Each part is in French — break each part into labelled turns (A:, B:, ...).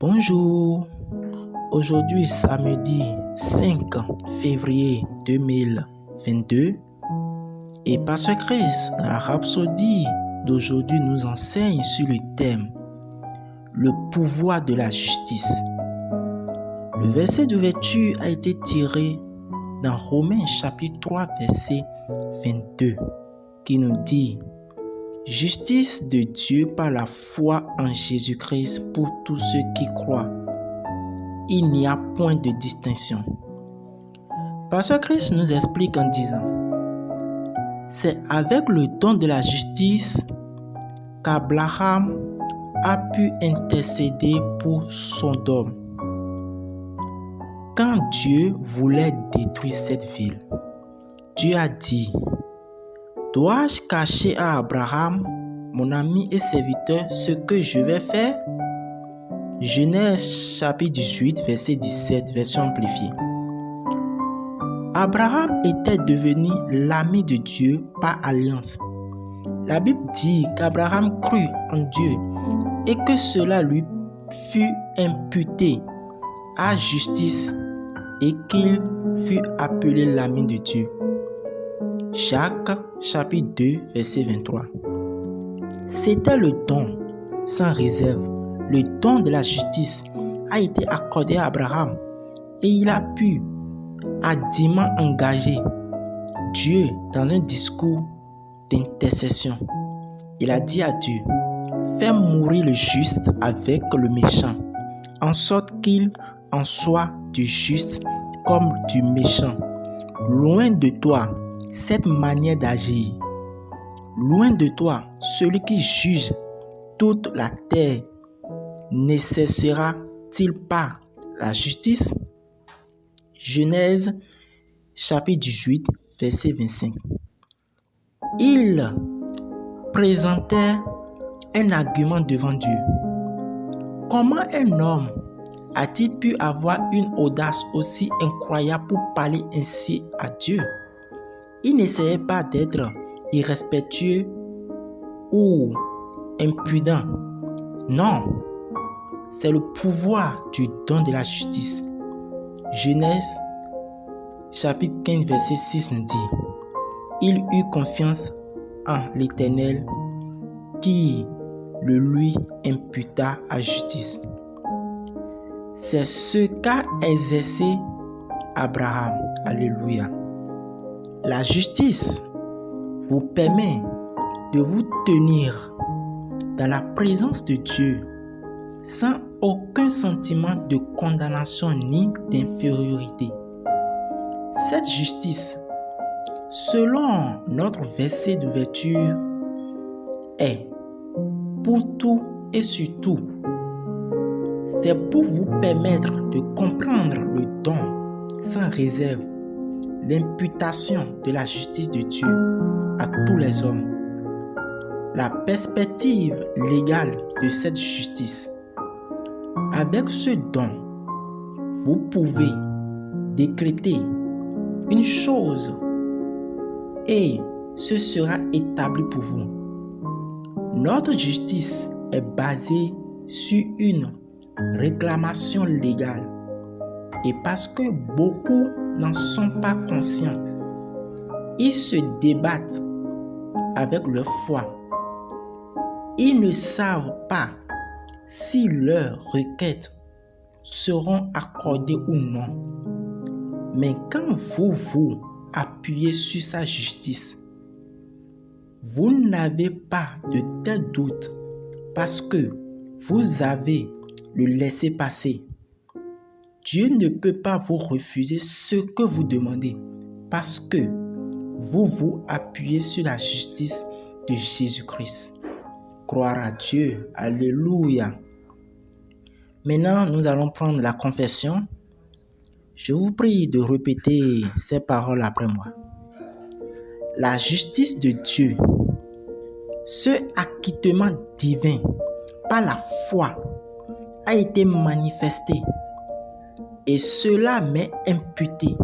A: Bonjour, aujourd'hui samedi 5 février 2022 et Pasteur Chris dans la Rhapsodie d'aujourd'hui nous enseigne sur le thème le pouvoir de la justice. Le verset d'ouverture a été tiré dans Romains chapitre 3 verset 22 qui nous dit justice de Dieu par la foi en Jésus-Christ pour tous ceux qui croient. Il n'y a point de distinction. Pasteur Christ nous explique en disant c'est avec le don de la justice qu'Abraham a pu intercéder pour Sodome. Quand Dieu voulait détruire cette ville, Dieu a dit dois-je cacher à Abraham, mon ami et serviteur, ce que je vais faire? Genèse chapitre 18, verset 17, version amplifiée. Abraham était devenu l'ami de Dieu par alliance. La Bible dit qu'Abraham crut en Dieu et que cela lui fut imputé à justice et qu'il fut appelé l'ami de Dieu. Jacques chapitre 2 verset 23. C'était le don sans réserve. Le don de la justice a été accordé à Abraham et il a pu hardiment engager Dieu dans un discours d'intercession. Il a dit à Dieu, fais mourir le juste avec le méchant, en sorte qu'il en soit du juste comme du méchant. Loin de toi cette manière d'agir. Loin de toi, celui qui juge toute la terre, nécessitera-t-il pas la justice? Genèse chapitre 18, verset 25. Il présentait un argument devant Dieu. Comment un homme a-t-il pu avoir une audace aussi incroyable pour parler ainsi à Dieu? Il n'essayait pas d'être irrespectueux ou impudent. Non, c'est le pouvoir du don de la justice. Genèse chapitre 15 verset 6 nous dit il eut confiance en l'Éternel qui le lui imputa à justice. C'est ce qu'a exercé Abraham. Alléluia. La justice vous permet de vous tenir dans la présence de Dieu sans aucun sentiment de condamnation ni d'infériorité. Cette justice, selon notre verset d'ouverture, est pour tout et surtout, c'est pour vous permettre de comprendre le don sans réserve, l'imputation de la justice de Dieu à tous les hommes. La perspective légale de cette justice. Avec ce don, vous pouvez décréter une chose et ce sera établi pour vous. Notre justice est basée sur une réclamation légale et parce que beaucoup n'en sont pas conscients, ils se débattent avec leur foi. Ils ne savent pas si leurs requêtes seront accordées ou non. Mais quand vous vous appuyez sur sa justice, vous n'avez pas de tel doute parce que vous avez le laissez-passer. Dieu ne peut pas vous refuser ce que vous demandez parce que vous vous appuyez sur la justice de Jésus-Christ. Croire à Dieu. Alléluia. Maintenant, nous allons prendre la confession. Je vous prie de répéter ces paroles après moi. La justice de Dieu, ce acquittement divin par la foi a été manifesté et cela m'est imputé.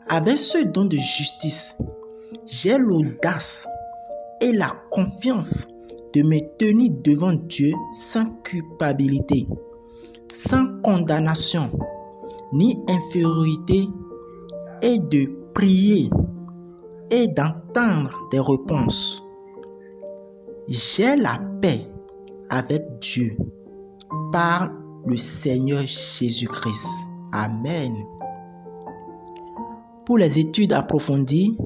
A: Avec ce don de justice, j'ai l'audace et la confiance de me tenir devant Dieu sans culpabilité, sans condamnation, ni infériorité, et de prier et d'entendre des réponses. J'ai la paix avec Dieu par le Seigneur Jésus-Christ. Amen. Pour les études approfondies,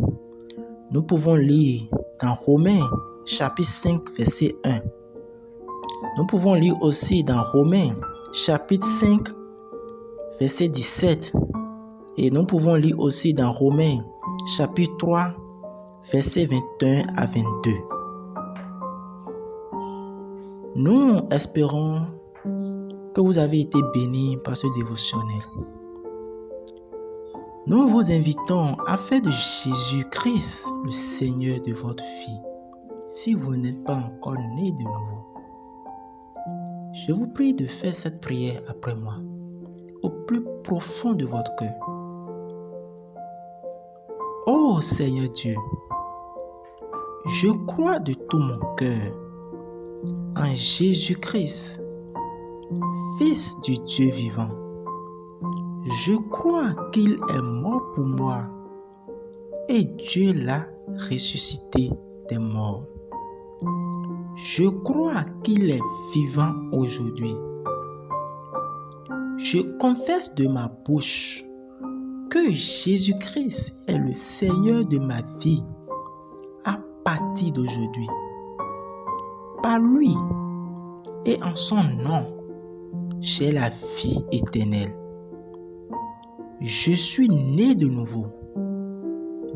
A: nous pouvons lire dans Romains chapitre 5 verset 1. Nous pouvons lire aussi dans Romains chapitre 5 verset 17. Et nous pouvons lire aussi dans Romains chapitre 3 verset 21 à 22. Nous espérons que vous avez été bénis par ce dévotionnel. Nous vous invitons à faire de Jésus-Christ le Seigneur de votre vie, si vous n'êtes pas encore né de nouveau. Je vous prie de faire cette prière après moi, au plus profond de votre cœur. Ô Seigneur Dieu, je crois de tout mon cœur en Jésus-Christ, Fils du Dieu vivant. Je crois qu'il est mort pour moi et Dieu l'a ressuscité des morts. Je crois qu'il est vivant aujourd'hui. Je confesse de ma bouche que Jésus-Christ est le Seigneur de ma vie à partir d'aujourd'hui. Par lui et en son nom, j'ai la vie éternelle. Je suis né de nouveau.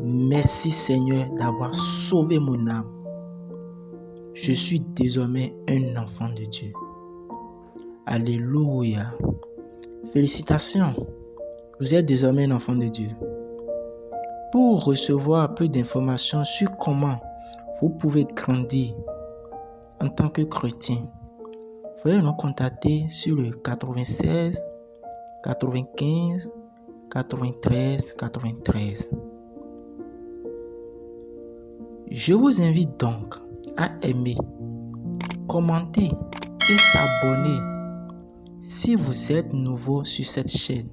A: Merci Seigneur d'avoir sauvé mon âme. Je suis désormais un enfant de Dieu. Alléluia. Félicitations. Vous êtes désormais un enfant de Dieu. Pour recevoir plus d'informations sur comment vous pouvez grandir en tant que chrétien, veuillez nous contacter sur le 96 95 93 93. Je vous invite donc à aimer, commenter et s'abonner si vous êtes nouveau sur cette chaîne.